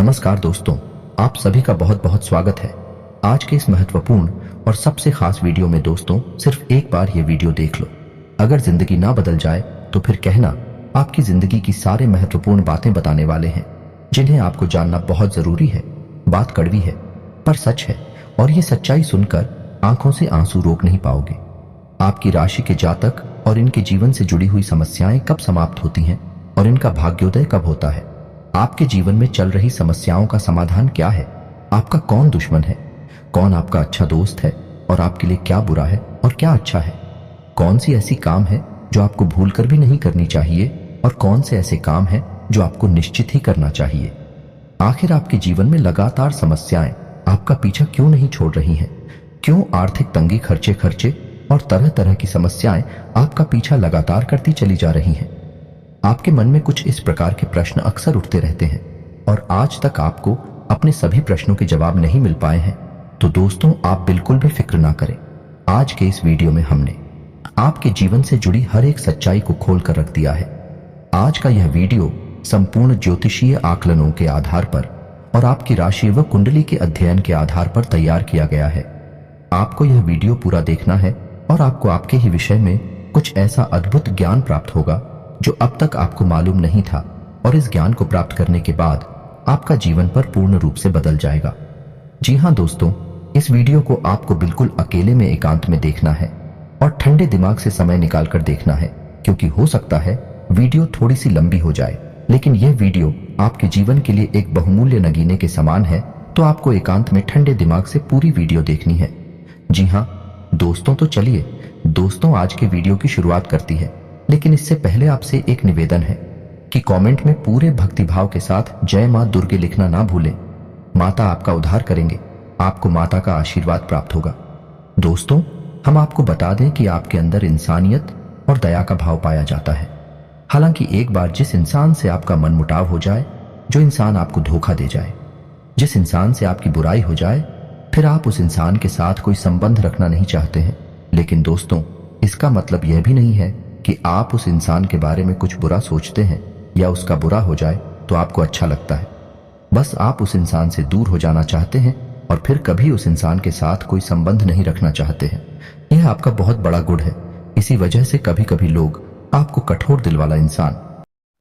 नमस्कार दोस्तों, आप सभी का बहुत बहुत स्वागत है। आज के इस महत्वपूर्ण और सबसे खास वीडियो में दोस्तों, सिर्फ एक बार ये वीडियो देख लो। अगर जिंदगी ना बदल जाए तो फिर कहना। आपकी जिंदगी की सारे महत्वपूर्ण बातें बताने वाले हैं जिन्हें आपको जानना बहुत जरूरी है। बात कड़वी है पर सच है, और ये सच्चाई सुनकर आंखों से आंसू रोक नहीं पाओगे। आपकी राशि के जातक और इनके जीवन से जुड़ी हुई समस्याएं कब समाप्त होती हैं और इनका भाग्योदय कब होता है। आपके जीवन में चल रही समस्याओं का समाधान क्या है, आपका कौन दुश्मन है, कौन आपका अच्छा दोस्त है और आपके लिए क्या बुरा है और क्या अच्छा है। कौन सी ऐसी काम है जो आपको भूलकर भी नहीं करनी चाहिए और कौन से ऐसे काम है जो आपको निश्चित ही करना चाहिए। आखिर आपके जीवन में लगातार समस्याएं आपका पीछा क्यों नहीं छोड़ रही हैं? क्यों आर्थिक तंगी, खर्चे और तरह तरह की समस्याएं आपका पीछा लगातार करती चली जा रही हैं? आपके मन में कुछ इस प्रकार के प्रश्न अक्सर उठते रहते हैं और आज तक आपको अपने सभी प्रश्नों के जवाब नहीं मिल पाए हैं। तो दोस्तों, आप बिल्कुल भी फिक्र ना करें। आज के इस वीडियो में हमने आपके जीवन से जुड़ी हर एक सच्चाई को खोल कर रख दिया है। आज का यह वीडियो संपूर्ण ज्योतिषीय आकलनों के आधार पर और आपकी राशि व कुंडली के अध्ययन के आधार पर तैयार किया गया है। आपको यह वीडियो पूरा देखना है और आपको आपके ही विषय में कुछ ऐसा अद्भुत ज्ञान प्राप्त होगा जो अब तक आपको मालूम नहीं था, और इस ज्ञान को प्राप्त करने के बाद आपका जीवन पर पूर्ण रूप से बदल जाएगा। जी हां दोस्तों, इस वीडियो को आपको बिल्कुल अकेले में एकांत में देखना है और ठंडे दिमाग से समय निकालकर देखना है, क्योंकि हो सकता है वीडियो थोड़ी सी लंबी हो जाए, लेकिन यह वीडियो आपके जीवन के लिए एक बहुमूल्य नगीने के समान है। तो आपको एकांत में ठंडे दिमाग से पूरी वीडियो देखनी है। जी हाँ दोस्तों, तो चलिए दोस्तों, आज के वीडियो की शुरुआत करती है। लेकिन इससे पहले आपसे एक निवेदन है कि कमेंट में पूरे भक्तिभाव के साथ जय मां दुर्गे लिखना ना भूलें। माता आपका उद्धार करेंगे, आपको माता का आशीर्वाद प्राप्त होगा। दोस्तों, हम आपको बता दें कि आपके अंदर इंसानियत और दया का भाव पाया जाता है। हालांकि एक बार जिस इंसान से आपका मनमुटाव हो जाए, जो इंसान आपको धोखा दे जाए, जिस इंसान से आपकी बुराई हो जाए, फिर आप उस इंसान के साथ कोई संबंध रखना नहीं चाहते हैं। लेकिन दोस्तों, इसका मतलब यह भी नहीं है कि आप उस इंसान के बारे में कुछ बुरा सोचते हैं या उसका बुरा हो जाए तो आपको अच्छा लगता है। बस आप उस इंसान से दूर हो जाना चाहते हैं और फिर कभी उस इंसान के साथ कोई संबंध नहीं रखना चाहते हैं। यह आपका बहुत बड़ा गुण है। इसी वजह से कभी कभी लोग आपको कठोर दिल वाला इंसान,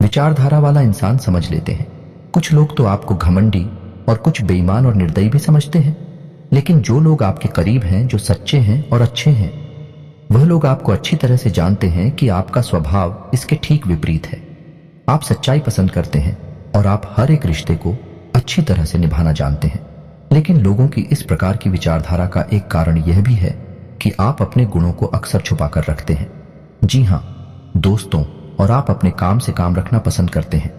विचारधारा वाला इंसान समझ लेते हैं। कुछ लोग तो आपको घमंडी और कुछ बेईमान और निर्दयी भी समझते हैं। लेकिन जो लोग आपके करीब हैं, जो सच्चे हैं और अच्छे हैं, वह लोग आपको अच्छी तरह से जानते हैं कि आपका स्वभाव इसके ठीक विपरीत है। आप सच्चाई पसंद करते हैं और आप हर एक रिश्ते को अच्छी तरह से निभाना जानते हैं। लेकिन लोगों की इस प्रकार की विचारधारा का एक कारण यह भी है कि आप अपने गुणों को अक्सर छुपा कर रखते हैं। जी हाँ दोस्तों, और आप अपने काम से काम रखना पसंद करते हैं।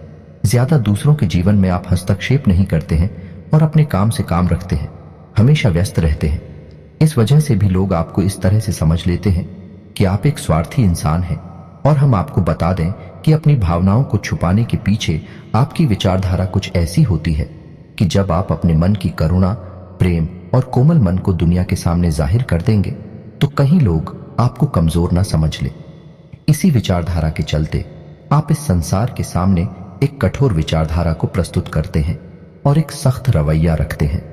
ज्यादा दूसरों के जीवन में आप हस्तक्षेप नहीं करते हैं और अपने काम से काम रखते हैं, हमेशा व्यस्त रहते हैं। इस वजह से भी लोग आपको इस तरह से समझ लेते हैं कि आप एक स्वार्थी इंसान हैं। और हम आपको बता दें कि अपनी भावनाओं को छुपाने के पीछे आपकी विचारधारा कुछ ऐसी होती है कि जब आप अपने मन की करुणा, प्रेम और कोमल मन को दुनिया के सामने जाहिर कर देंगे तो कहीं लोग आपको कमजोर ना समझ ले। इसी विचारधारा के चलते आप इस संसार के सामने एक कठोर विचारधारा को प्रस्तुत करते हैं और एक सख्त रवैया रखते हैं।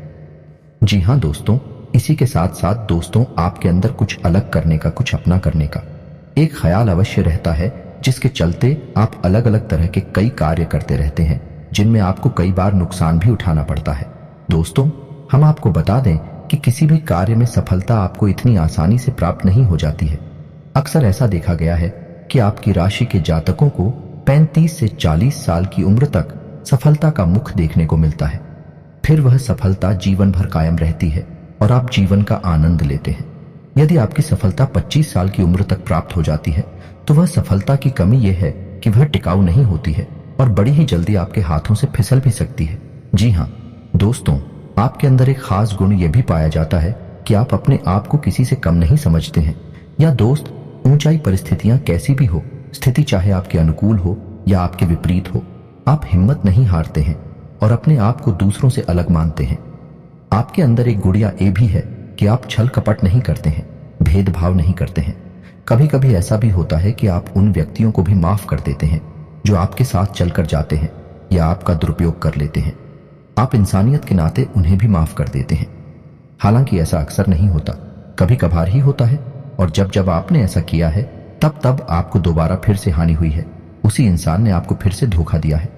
जी हाँ दोस्तों, इसी के साथ साथ दोस्तों, आपके अंदर कुछ अलग करने का, कुछ अपना करने का एक ख्याल अवश्य रहता है, जिसके चलते आप अलग अलग तरह के कई कार्य करते रहते हैं, जिनमें आपको कई बार नुकसान भी उठाना पड़ता है। दोस्तों, हम आपको बता दें कि किसी भी कार्य में सफलता आपको इतनी आसानी से प्राप्त नहीं हो जाती है। अक्सर ऐसा देखा गया है कि आपकी राशि के जातकों को 35 से 40 साल की उम्र तक सफलता का मुख देखने को मिलता है। फिर वह सफलता जीवन भर कायम रहती है और आप जीवन का आनंद लेते हैं। यदि आपकी सफलता 25 साल की उम्र तक प्राप्त हो जाती है तो वह सफलता की कमी यह है कि वह टिकाऊ नहीं होती है और बड़ी ही जल्दी आपके हाथों से फिसल भी सकती है। जी हाँ दोस्तों, आपके अंदर एक खास गुण यह भी पाया जाता है कि आप अपने आप को किसी से कम नहीं समझते हैं। या दोस्त, ऊंचाई परिस्थितियां कैसी भी हो, स्थिति चाहे आपके अनुकूल हो या आपके विपरीत हो, आप हिम्मत नहीं हारते हैं और अपने आप को दूसरों से अलग मानते हैं। आपके अंदर एक गुड़िया ये भी है कि आप छल कपट नहीं करते हैं, भेदभाव नहीं करते हैं। कभी कभी ऐसा भी होता है कि आप उन व्यक्तियों को भी माफ कर देते हैं जो आपके साथ चलकर जाते हैं या आपका दुरुपयोग कर लेते हैं। आप इंसानियत के नाते उन्हें भी माफ कर देते हैं। हालांकि ऐसा अक्सर नहीं होता, कभी कभार ही होता है, और जब जब आपने ऐसा किया है तब तब आपको दोबारा फिर से हानि हुई है। उसी इंसान ने आपको फिर से धोखा दिया है।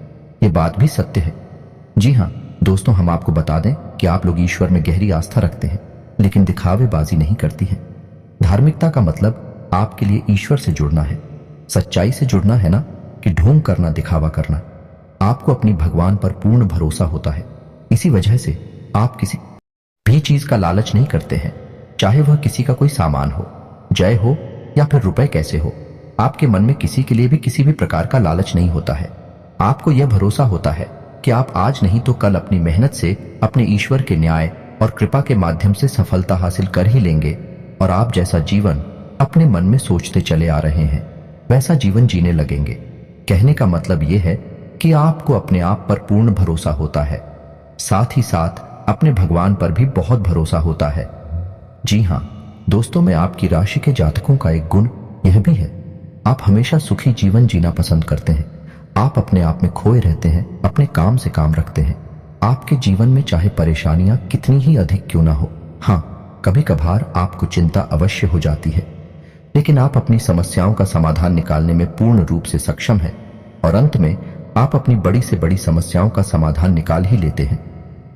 ये बात भी सत्य है। जी हाँ दोस्तों, हम आपको बता दें कि आप लोग ईश्वर में गहरी आस्था रखते हैं, लेकिन दिखावेबाजी नहीं करती हैं। धार्मिकता का मतलब आपके लिए ईश्वर से जुड़ना है, सच्चाई से जुड़ना है, ना कि ढोंग करना, दिखावा करना। आपको अपनी भगवान पर पूर्ण भरोसा होता है। इसी वजह से आप किसी भी चीज का लालच नहीं करते हैं, चाहे वह किसी का कोई सामान हो, जय हो या फिर रुपए कैसे हो। आपके मन में किसी के लिए भी किसी भी प्रकार का लालच नहीं होता है। आपको यह भरोसा होता है कि आप आज नहीं तो कल अपनी मेहनत से अपने ईश्वर के न्याय और कृपा के माध्यम से सफलता हासिल कर ही लेंगे, और आप जैसा जीवन अपने मन में सोचते चले आ रहे हैं वैसा जीवन जीने लगेंगे। कहने का मतलब यह है कि आपको अपने आप पर पूर्ण भरोसा होता है, साथ ही साथ अपने भगवान पर भी बहुत भरोसा होता है। जी हाँ दोस्तों, में आपकी राशि के जातकों का एक गुण यह भी है, आप हमेशा सुखी जीवन जीना पसंद करते हैं। आप अपने आप में खोए रहते हैं, अपने काम से काम रखते हैं। आपके जीवन में चाहे परेशानियां कितनी ही अधिक क्यों ना हो, हाँ कभी कभार आपको चिंता अवश्य हो जाती है, लेकिन आप अपनी समस्याओं का समाधान निकालने में पूर्ण रूप से सक्षम हैं, और अंत में आप अपनी बड़ी से बड़ी समस्याओं का समाधान निकाल ही लेते हैं।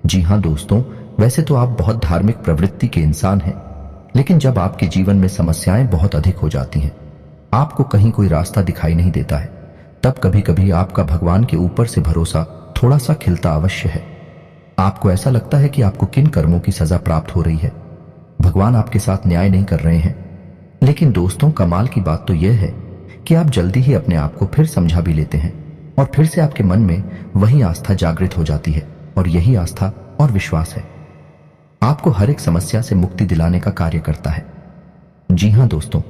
जी हाँ दोस्तों, वैसे तो आप बहुत धार्मिक प्रवृत्ति के इंसान हैं, लेकिन जब आपके जीवन में समस्याएं बहुत अधिक हो जाती हैं, आपको कहीं कोई रास्ता दिखाई नहीं देता है, तब कभी कभी आपका भगवान के ऊपर से भरोसा थोड़ा सा खिलता अवश्य है। आपको ऐसा लगता है कि आपको किन कर्मों की सजा प्राप्त हो रही है, भगवान आपके साथ न्याय नहीं कर रहे हैं। लेकिन दोस्तों, कमाल की बात तो यह है कि आप जल्दी ही अपने आप को फिर समझा भी लेते हैं, और फिर से आपके मन में वही आस्था जागृत हो जाती है, और यही आस्था और विश्वास है आपको हर एक समस्या से मुक्ति दिलाने का कार्य करता है। जी हाँ दोस्तों,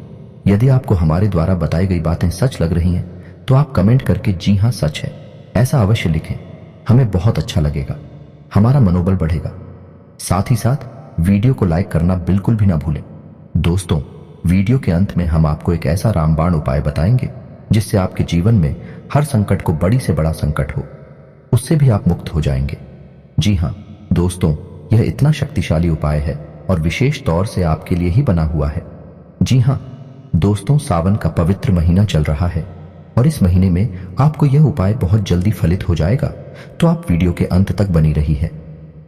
यदि आपको हमारे द्वारा बताई गई बातें सच लग रही हैं तो आप कमेंट करके जी हाँ सच है ऐसा अवश्य लिखें। हमें बहुत अच्छा लगेगा, हमारा मनोबल बढ़ेगा। साथ ही साथ वीडियो को लाइक करना बिल्कुल भी ना भूलें। दोस्तों, वीडियो के अंत में हम आपको एक ऐसा रामबाण उपाय बताएंगे जिससे आपके जीवन में हर संकट को बड़ी से बड़ा संकट हो उससे भी आप मुक्त हो जाएंगे। जी हाँ दोस्तों, यह इतना शक्तिशाली उपाय है और विशेष तौर से आपके लिए ही बना हुआ है। जी हाँ दोस्तों, सावन का पवित्र महीना चल रहा है और इस महीने में आपको यह उपाय बहुत जल्दी फलित हो जाएगा, तो आप वीडियो के अंत तक बनी रही है।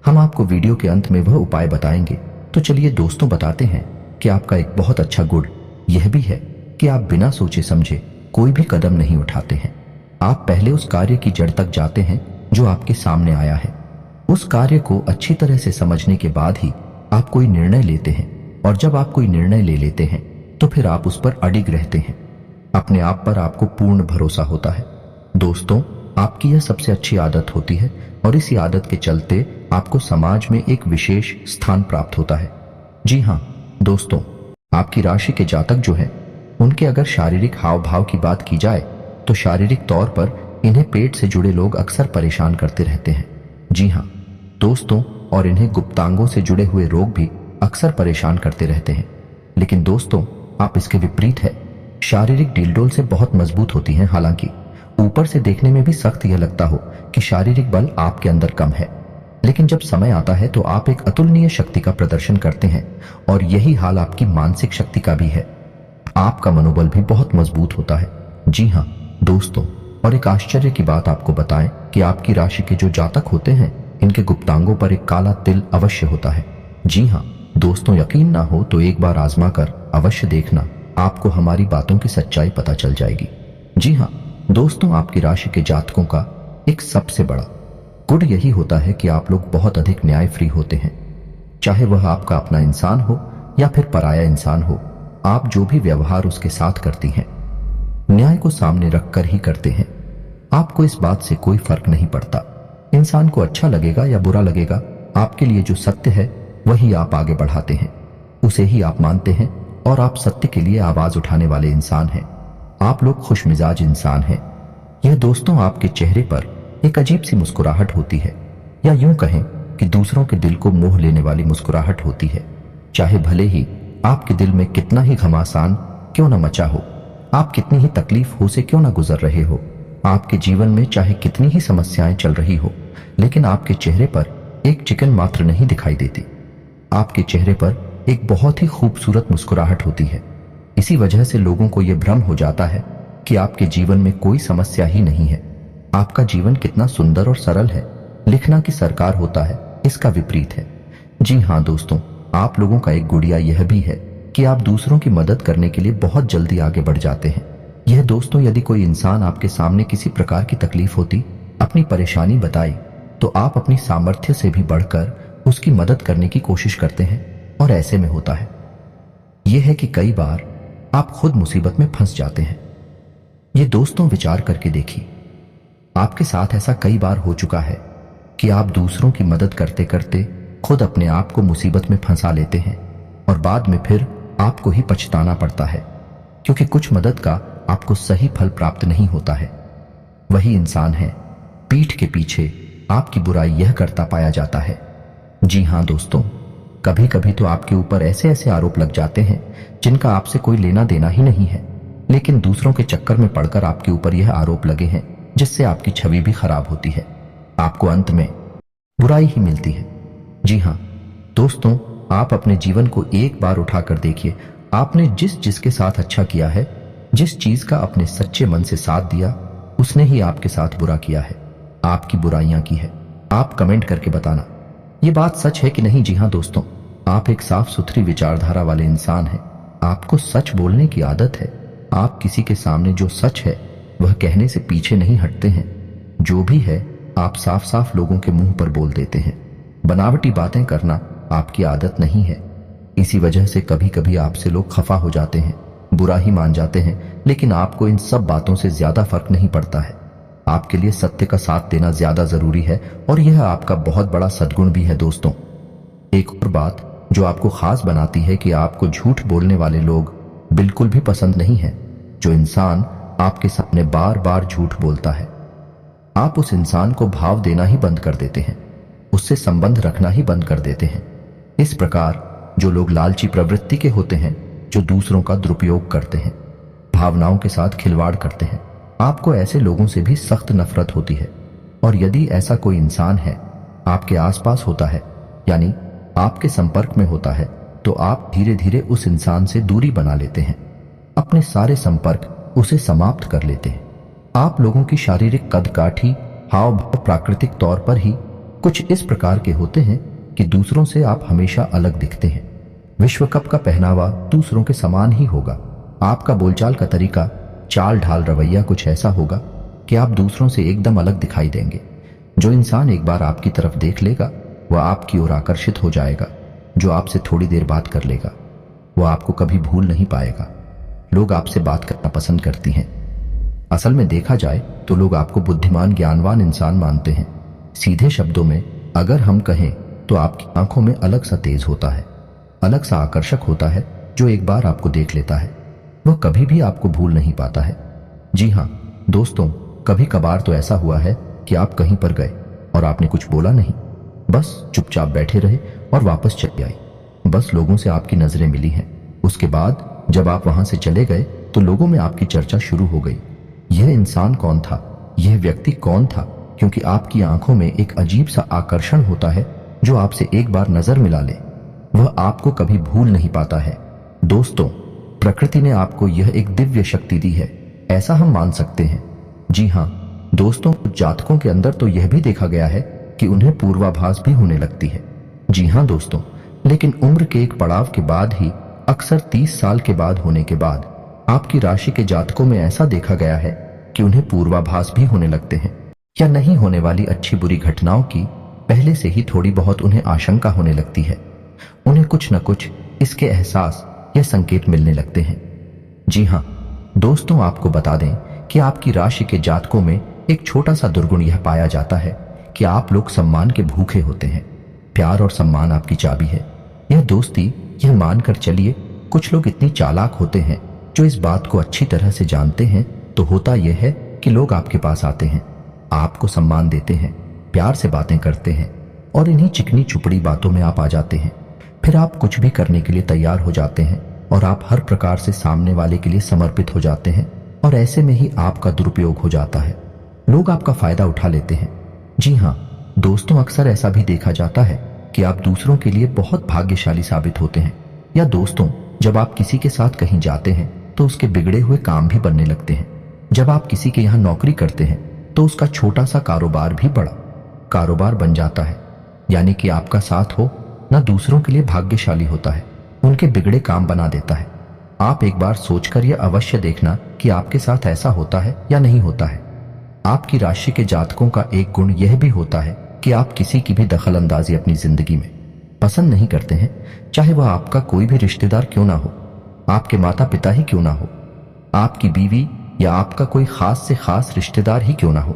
हम आपको वीडियो के अंत में वह उपाय बताएंगे। तो चलिए दोस्तों, बताते हैं कि आपका एक बहुत अच्छा गुण यह भी है कि आप बिना सोचे समझे कोई भी कदम नहीं उठाते हैं। आप पहले उस कार्य की जड़ तक जाते हैं जो आपके सामने आया है। उस कार्य को अच्छी तरह से समझने के बाद ही आप कोई निर्णय लेते हैं, और जब आप कोई निर्णय ले लेते हैं तो फिर आप उस पर अडिग रहते हैं। अपने आप पर आपको पूर्ण भरोसा होता है। दोस्तों, आपकी यह सबसे अच्छी आदत होती है, और इसी आदत के चलते आपको समाज में एक विशेष स्थान प्राप्त होता है। जी हाँ दोस्तों, आपकी राशि के जातक जो हैं, उनके अगर शारीरिक हाव भाव की बात की जाए तो शारीरिक तौर पर इन्हें पेट से जुड़े लोग अक्सर परेशान करते रहते हैं। जी हाँ दोस्तों, और इन्हें गुप्तांगों से जुड़े हुए रोग भी अक्सर परेशान करते रहते हैं। लेकिन दोस्तों, आप इसके विपरीत है, शारीरिक डीलडोल से बहुत मजबूत होती हैं। हालांकि ऊपर से देखने में भी सख्त यह लगता हो कि शारीरिक बल आपके अंदर कम है, लेकिन जब समय आता है तो आप एक अतुलनीय शक्ति का प्रदर्शन करते हैं, और यही हाल आपकी मानसिक शक्ति का भी है। आपका मनोबल भी बहुत मजबूत होता है। जी हाँ दोस्तों, और एक आश्चर्य की बात आपको बताएं कि आपकी राशि के जो जातक होते हैं, इनके गुप्तांगों पर एक काला तिल अवश्य होता है। जी हाँ दोस्तों, यकीन ना हो तो एक बार आजमा कर अवश्य देखना, आपको हमारी बातों की सच्चाई पता चल जाएगी। जी हाँ दोस्तों, आपकी राशि के जातकों का एक सबसे बड़ा गुण यही होता है कि आप लोग बहुत अधिक न्याय फ्री होते हैं। चाहे वह आपका अपना इंसान हो या फिर पराया इंसान हो, आप जो भी व्यवहार उसके साथ करती हैं, न्याय को सामने रखकर ही करते हैं। आपको इस बात से कोई फर्क नहीं पड़ता इंसान को अच्छा लगेगा या बुरा लगेगा। आपके लिए जो सत्य है वही आप आगे बढ़ाते हैं, उसे ही आप मानते हैं, और आप सत्य के लिए आवाज उठाने वाले इंसान हैं। आप लोग खुशमिजाज इंसान हैं। यह दोस्तों आपके चेहरे पर एक अजीब सी मुस्कुराहट होती है, या यूं कहें कि दूसरों के दिल को मोह लेने वाली मुस्कुराहट होती है। चाहे भले ही आपके दिल में कितना ही घमासान क्यों न मचा हो, आप कितनी ही तकलीफ हो से क्यों न गुजर रहे हो, आपके जीवन में चाहे कितनी ही समस्याएं चल रही हो, लेकिन आपके चेहरे पर एक चिकन मात्र नहीं दिखाई देती। आपके चेहरे पर एक बहुत ही खूबसूरत मुस्कुराहट होती है। इसी वजह से लोगों को यह भ्रम हो जाता है कि आपके जीवन में कोई समस्या ही नहीं है। आपका जीवन कितना सुंदर और सरल है। लिखना कि सरकार होता है, इसका विपरीत है। जी हाँ दोस्तों, आप लोगों का एक गुड़िया यह भी है कि आप दूसरों की मदद करने के लिए बहुत जल्दी आगे बढ़ जाते हैं। यह दोस्तों, यदि कोई इंसान आपके सामने किसी प्रकार की तकलीफ होती, अपनी परेशानी बताई, तो आप अपनी सामर्थ्य से भी बढ़कर उसकी मदद करने की कोशिश करते हैं। और ऐसे में होता है यह है कि कई बार आप खुद मुसीबत में फंस जाते हैं। ये दोस्तों विचार करके देखिए, आपके साथ ऐसा कई बार हो चुका है कि आप दूसरों की मदद करते करते खुद अपने आप को मुसीबत में फंसा लेते हैं और बाद में फिर आपको ही पछताना पड़ता है, क्योंकि कुछ मदद का आपको सही फल प्राप्त नहीं होता है। वही इंसान है, पीठ के पीछे आपकी बुराई यह करता पाया जाता है। जी हाँ दोस्तों, कभी कभी तो आपके ऊपर ऐसे ऐसे आरोप लग जाते हैं जिनका आपसे कोई लेना देना ही नहीं है, लेकिन दूसरों के चक्कर में पड़कर आपके ऊपर यह आरोप लगे हैं, जिससे आपकी छवि भी खराब होती है। आपको अंत में बुराई ही मिलती है। जी हाँ दोस्तों, आप अपने जीवन को एक बार उठाकर देखिए। आपने जिसके साथ अच्छा किया है, जिस चीज का अपने सच्चे मन से साथ दिया, उसने ही आपके साथ बुरा किया है, आपकी बुराइयां की है। आप कमेंट करके बताना ये बात सच है कि नहीं। जी हाँ दोस्तों, आप एक साफ सुथरी विचारधारा वाले इंसान हैं। आपको सच बोलने की आदत है। आप किसी के सामने जो सच है वह कहने से पीछे नहीं हटते हैं। जो भी है आप साफ साफ लोगों के मुंह पर बोल देते हैं। बनावटी बातें करना आपकी आदत नहीं है। इसी वजह से कभी कभी आपसे लोग खफा हो जाते हैं, बुरा ही मान जाते हैं, लेकिन आपको इन सब बातों से ज्यादा फर्क नहीं पड़ता है। आपके लिए सत्य का साथ देना ज्यादा जरूरी है और यह आपका बहुत बड़ा सद्गुण भी है दोस्तों। एक और बात जो आपको खास बनाती है कि आपको झूठ बोलने वाले लोग बिल्कुल भी पसंद नहीं है। जो इंसान आपके सामने बार बार झूठ बोलता है, आप उस इंसान को भाव देना ही बंद कर देते हैं, उससे संबंध रखना ही बंद कर देते हैं। इस प्रकार जो लोग लालची प्रवृत्ति के होते हैं, जो दूसरों का दुरुपयोग करते हैं, भावनाओं के साथ खिलवाड़ करते हैं, आपको ऐसे लोगों से भी सख्त नफरत होती है। और यदि ऐसा कोई इंसान है आपके आसपास होता है, यानी आपके संपर्क में होता है, तो आप धीरे धीरे उस इंसान से दूरी बना लेते हैं, अपने सारे संपर्क उसे समाप्त कर लेते हैं। आप लोगों की शारीरिक कदकाठी, हाव भाव प्राकृतिक तौर पर ही कुछ इस प्रकार के होते हैं कि दूसरों से आप हमेशा अलग दिखते हैं। विश्व कप का पहनावा दूसरों के समान ही होगा। आपका बोलचाल का तरीका, चाल ढाल, रवैया कुछ ऐसा होगा कि आप दूसरों से एकदम अलग दिखाई देंगे। जो इंसान एक बार आपकी तरफ देख लेगा वह आपकी ओर आकर्षित हो जाएगा। जो आपसे थोड़ी देर बात कर लेगा वह आपको कभी भूल नहीं पाएगा। लोग आपसे बात करना पसंद करती हैं। असल में देखा जाए तो लोग आपको बुद्धिमान, ज्ञानवान इंसान मानते हैं। सीधे शब्दों में अगर हम कहें तो आपकी आंखों में अलग सा तेज होता है, अलग सा आकर्षक होता है। जो एक बार आपको देख लेता है वह कभी भी आपको भूल नहीं पाता है। जी हाँ दोस्तों, कभी कभार तो ऐसा हुआ है कि आप कहीं पर गए और आपने कुछ बोला नहीं, बस चुपचाप बैठे रहे और वापस चले आए। बस लोगों से आपकी नजरें मिली हैं। उसके बाद जब आप वहां से चले गए तो लोगों में आपकी चर्चा शुरू हो गई। यह इंसान कौन था, यह व्यक्ति कौन था, क्योंकि आपकी आंखों में एक अजीब सा आकर्षण होता है। जो आपसे एक बार नजर मिला ले वह आपको कभी भूल नहीं पाता है। दोस्तों, प्रकृति ने आपको यह एक दिव्य शक्ति दी है, ऐसा हम मान सकते हैं। जी हाँ दोस्तों, जातकों के अंदर तो यह भी देखा गया है कि उन्हें पूर्वाभास भी होने लगती है। जी हाँ दोस्तों, लेकिन उम्र के एक पड़ाव के बाद ही, अक्सर 30 साल के बाद होने के बाद, आपकी राशि के जातकों में ऐसा देखा गया है कि उन्हें पूर्वाभास भी होने लगते हैं, या नहीं होने वाली अच्छी बुरी घटनाओं की पहले से ही थोड़ी बहुत उन्हें आशंका होने लगती है। उन्हें कुछ न कुछ इसके एहसास या संकेत मिलने लगते हैं। जी हाँ दोस्तों, आपको बता दें कि आपकी राशि के जातकों में एक छोटा सा दुर्गुण यह पाया जाता है कि आप लोग सम्मान के भूखे होते हैं। प्यार और सम्मान आपकी चाबी है। यह दोस्ती, यह मानकर चलिए, कुछ लोग इतनी चालाक होते हैं जो इस बात को अच्छी तरह से जानते हैं। तो होता यह है कि लोग आपके पास आते हैं, आपको सम्मान देते हैं, प्यार से बातें करते हैं और इन्हीं चिकनी चुपड़ी बातों में आप आ जाते हैं। फिर आप कुछ भी करने के लिए तैयार हो जाते हैं और आप हर प्रकार से सामने वाले के लिए समर्पित हो जाते हैं और ऐसे में ही आपका दुरुपयोग हो जाता है। लोग आपका फायदा उठा लेते हैं। जी हाँ दोस्तों, अक्सर ऐसा भी देखा जाता है कि आप दूसरों के लिए बहुत भाग्यशाली साबित होते हैं। या दोस्तों, जब आप किसी के साथ कहीं जाते हैं तो उसके बिगड़े हुए काम भी बनने लगते हैं। जब आप किसी के यहाँ नौकरी करते हैं तो उसका छोटा सा कारोबार भी बड़ा कारोबार बन जाता है। यानी कि आपका साथ हो ना दूसरों के लिए भाग्यशाली होता है, उनके बिगड़े काम बना देता है। आप एक बार सोचकर यह अवश्य देखना कि आपके साथ ऐसा होता है या नहीं होता है। आपकी राशि के जातकों का एक गुण यह भी होता है कि आप किसी की भी दखल अंदाजी अपनी जिंदगी में पसंद नहीं करते हैं, चाहे वह आपका कोई भी रिश्तेदार क्यों ना हो, आपके माता पिता ही क्यों ना हो, आपकी बीवी या आपका कोई खास से खास रिश्तेदार ही क्यों ना हो।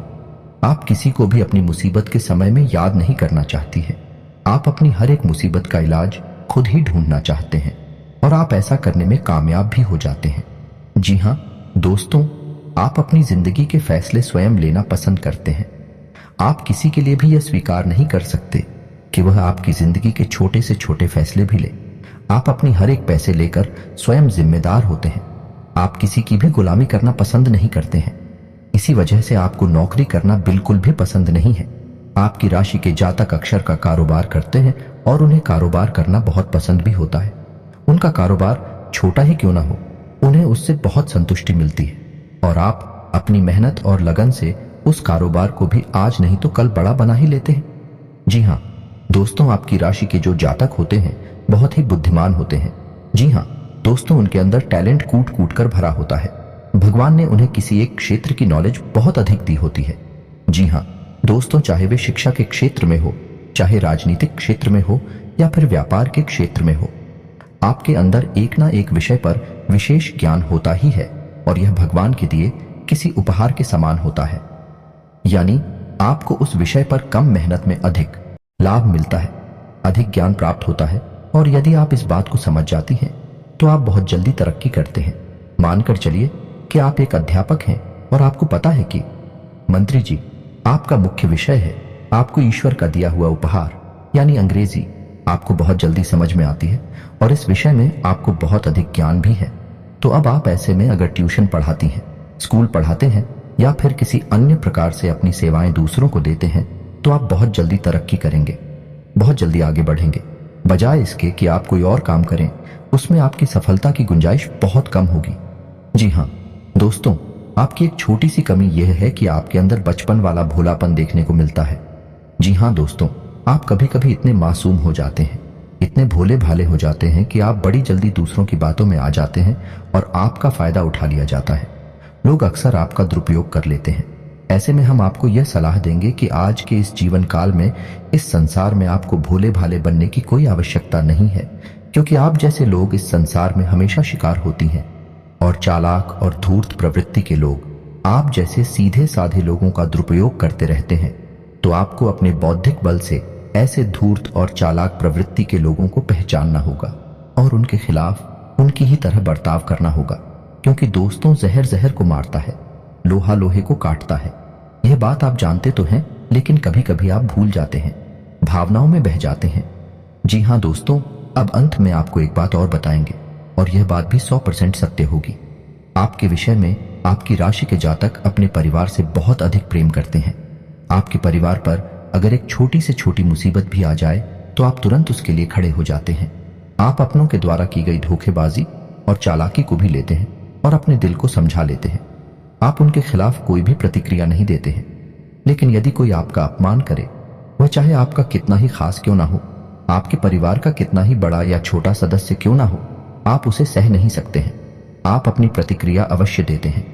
आप किसी को भी अपनी मुसीबत के समय में याद नहीं करना चाहती है। आप अपनी हर एक मुसीबत का इलाज खुद ही ढूंढना चाहते हैं और आप ऐसा करने में कामयाब भी हो जाते हैं। जी हाँ दोस्तों, आप अपनी जिंदगी के फैसले स्वयं लेना पसंद करते हैं। आप किसी के लिए भी यह स्वीकार नहीं कर सकते कि वह आपकी जिंदगी के छोटे से छोटे फैसले भी ले। आप अपनी हर एक पैसे लेकर स्वयं जिम्मेदार होते हैं। आप किसी की भी गुलामी करना पसंद नहीं करते हैं। इसी वजह से आपको नौकरी करना बिल्कुल भी पसंद नहीं है। आपकी राशि के जातक अक्षर का कारोबार करते हैं और उन्हें कारोबार करना बहुत पसंद भी होता है। उनका कारोबार छोटा ही क्यों ना हो, उन्हें उससे बहुत संतुष्टि मिलती है और आप अपनी मेहनत और लगन से उस कारोबार को भी आज नहीं तो कल बड़ा बना ही लेते हैं। जी हाँ दोस्तों, आपकी राशि के जो जातक होते हैं बहुत ही बुद्धिमान होते हैं। जी हाँ दोस्तों, उनके अंदर टैलेंट कूट कूट कर भरा होता है। भगवान ने उन्हें किसी एक क्षेत्र की नॉलेज बहुत अधिक दी होती है। जी हाँ दोस्तों, चाहे वे शिक्षा के क्षेत्र में हो, चाहे राजनीतिक क्षेत्र में हो या फिर व्यापार के क्षेत्र में हो, आपके अंदर एक ना एक विषय पर विशेष ज्ञान होता ही है और यह भगवान के दिए किसी उपहार के समान होता है। यानी आपको उस विषय पर कम मेहनत में अधिक लाभ मिलता है, अधिक ज्ञान प्राप्त होता है और यदि आप इस बात को समझ जाती हैं तो आप बहुत जल्दी तरक्की करते हैं। मानकर चलिए कि आप एक अध्यापक हैं और आपको पता है कि मंत्री जी, आपका मुख्य विषय है, आपको ईश्वर का दिया हुआ उपहार यानी अंग्रेजी आपको बहुत जल्दी समझ में आती है और इस विषय में आपको बहुत अधिक ज्ञान भी है। तो अब आप ऐसे में अगर ट्यूशन पढ़ाती हैं, स्कूल पढ़ाते हैं या फिर किसी अन्य प्रकार से अपनी सेवाएं दूसरों को देते हैं तो आप बहुत जल्दी तरक्की करेंगे, बहुत जल्दी आगे बढ़ेंगे। बजाय इसके कि आप कोई और काम करें, उसमें आपकी सफलता की गुंजाइश बहुत कम होगी। जी हाँ दोस्तों, आपकी एक छोटी सी कमी यह है कि आपके अंदर बचपन वाला भोलापन देखने को मिलता है। जी हाँ दोस्तों, आप कभी कभी इतने मासूम हो जाते हैं, इतने भोले भाले हो जाते हैं कि आप बड़ी जल्दी दूसरों की बातों में आ जाते हैं और आपका फायदा उठा लिया जाता है। लोग अक्सर आपका दुरुपयोग कर लेते हैं। ऐसे में हम आपको यह सलाह देंगे कि आज के इस जीवन काल में, इस संसार में आपको भोले भाले बनने की कोई आवश्यकता नहीं है, क्योंकि आप जैसे लोग इस संसार में हमेशा शिकार होती हैं और चालाक और धूर्त प्रवृत्ति के लोग आप जैसे सीधे साधे लोगों का दुरुपयोग करते रहते हैं। तो आपको अपने बौद्धिक बल से ऐसे धूर्त और चालाक प्रवृत्ति के लोगों को पहचानना होगा और उनके खिलाफ उनकी ही तरह बर्ताव करना होगा, क्योंकि दोस्तों, जहर जहर को मारता है, लोहा लोहे को काटता है। यह बात आप जानते तो हैं, लेकिन कभी कभी आप भूल जाते हैं, भावनाओं में बह जाते हैं। जी हाँ दोस्तों, अब अंत में आपको एक बात और बताएंगे और यह बात भी 100% सत्य होगी। आपके विषय में आपकी राशि के जातक अपने परिवार से बहुत अधिक प्रेम करते हैं। आपके परिवार पर अगर एक छोटी से छोटी मुसीबत भी आ जाए तो आप तुरंत उसके लिए खड़े हो जाते हैं। आप अपनों के द्वारा की गई धोखेबाजी और चालाकी को भी लेते हैं और अपने दिल को समझा लेते हैं। आप उनके खिलाफ कोई भी प्रतिक्रिया नहीं देते हैं। लेकिन यदि कोई आपका अपमान करे, वह चाहे आपका कितना ही खास क्यों ना हो, आपके परिवार का कितना ही बड़ा या छोटा सदस्य क्यों ना हो, आप उसे सह नहीं सकते हैं। आप अपनी प्रतिक्रिया अवश्य देते हैं।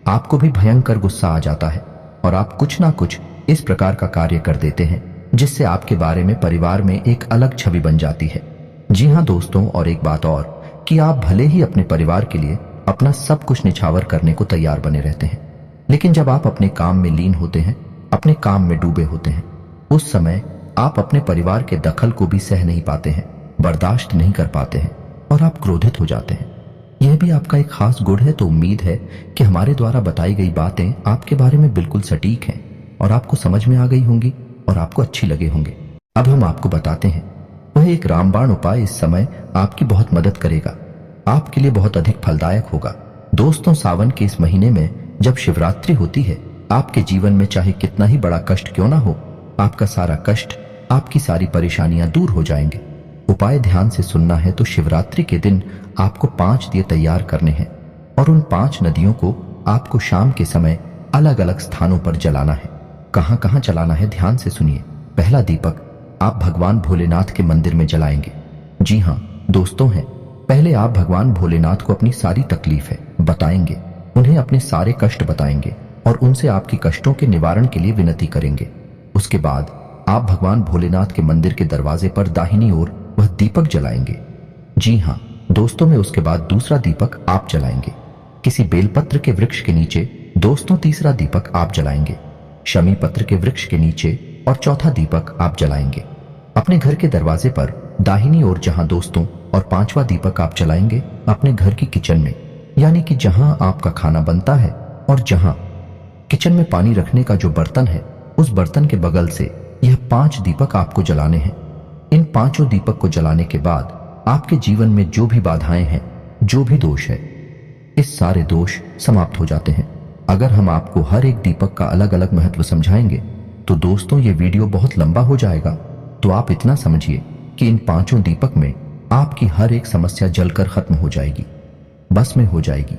आपको भी भयंकर गुस्सा आ जाता है और आप कुछ ना कुछ इस प्रकार का कार्य कर देते हैं जिससे आपके बारे में परिवार में एक अलग छवि बन जाती है। जी हाँ दोस्तों, और एक बात और कि आप भले ही अपने परिवार के लिए अपना सब कुछ निछावर करने को तैयार बने रहते हैं, लेकिन जब आप अपने काम में लीन होते हैं, अपने काम में डूबे होते हैं, उस समय आप अपने परिवार के दखल को भी सह नहीं पाते हैं, बर्दाश्त नहीं कर पाते हैं और आप क्रोधित हो जाते हैं। यह भी आपका एक खास गुण है। तो उम्मीद है कि हमारे द्वारा बताई गई बातें आपके बारे में बिल्कुल सटीक हैं और आपको समझ में आ गई होंगी और आपको अच्छी लगे होंगे। अब हम आपको बताते हैं, वह एक रामबाण उपाय इस समय आपकी बहुत मदद करेगा, आपके लिए बहुत अधिक फलदायक होगा। दोस्तों, सावन के इस महीने में जब शिवरात्रि होती है आपके जीवन में चाहे कितना ही बड़ा कष्ट क्यों ना हो, आपका सारा कष्ट, आपकी सारी परेशानियां दूर हो जाएंगे। उपाय ध्यान से सुनना है तो शिवरात्रि के दिन आपको 5 दिए तैयार करने हैं और उन 5 नदियों को आपको शाम के समय अलग अलग स्थानों पर जलाना है। कहां कहां जलाना है ध्यान से सुनिए। पहला दीपक आप भगवान भोलेनाथ के मंदिर में जलाएंगे। जी हां दोस्तों हैं, पहले आप भगवान भोलेनाथ को अपनी सारी तकलीफें बताएंगे, उन्हें अपने सारे कष्ट बताएंगे और उनसे आपकी कष्टों के निवारण के लिए विनती करेंगे। उसके बाद आप भगवान भोलेनाथ के मंदिर के दरवाजे पर दाहिनी ओर वह दीपक जलाएंगे। जी हां दोस्तों में उसके बाद दूसरा दीपक आप जलाएंगे किसी बेलपत्र के वृक्ष के नीचे। दोस्तों तीसरा दीपक आप जलाएंगे शमी पत्र के वृक्ष के नीचे और चौथा दीपक आप जलाएंगे अपने घर के दरवाजे पर दाहिनी ओर। जहां दोस्तों और 5वां दीपक आप जलाएंगे अपने घर की किचन में, यानी कि जहां आपका खाना बनता है और जहां किचन में पानी रखने का जो बर्तन है उस बर्तन के बगल से यह 5 दीपक आपको जलाने हैं। इन 5 दीपक को जलाने के बाद आपके जीवन में जो भी बाधाएं हैं, जो भी दोष है, इस सारे दोष समाप्त हो जाते हैं। अगर हम आपको हर एक दीपक का अलग अलग महत्व समझाएंगे तो दोस्तों ये वीडियो बहुत लंबा हो जाएगा। तो आप इतना समझिए कि इन 5 दीपक में आपकी हर एक समस्या जलकर खत्म हो जाएगी, बस में हो जाएगी।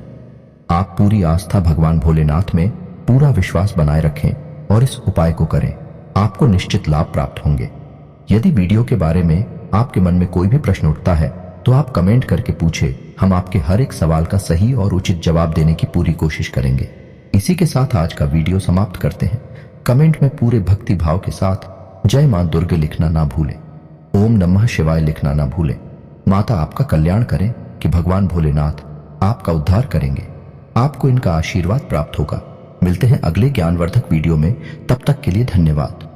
आप पूरी आस्था भगवान भोलेनाथ में, पूरा विश्वास बनाए रखें और इस उपाय को करें, आपको निश्चित लाभ प्राप्त होंगे। यदि वीडियो के बारे में आपके मन में कोई भी प्रश्न उठता है तो आप कमेंट करके पूछे, हम आपके हर एक सवाल का सही और उचित जवाब देने की पूरी कोशिश करेंगे। इसी के साथ आज का वीडियो समाप्त करते हैं। कमेंट में पूरे भक्ति भाव के साथ जय मां दुर्गे लिखना ना भूलें, ओम नमः शिवाय लिखना ना भूलें। माता आपका कल्याण करें कि भगवान भोलेनाथ आपका उद्धार करेंगे, आपको इनका आशीर्वाद प्राप्त होगा। मिलते हैं अगले ज्ञानवर्धक वीडियो में, तब तक के लिए धन्यवाद।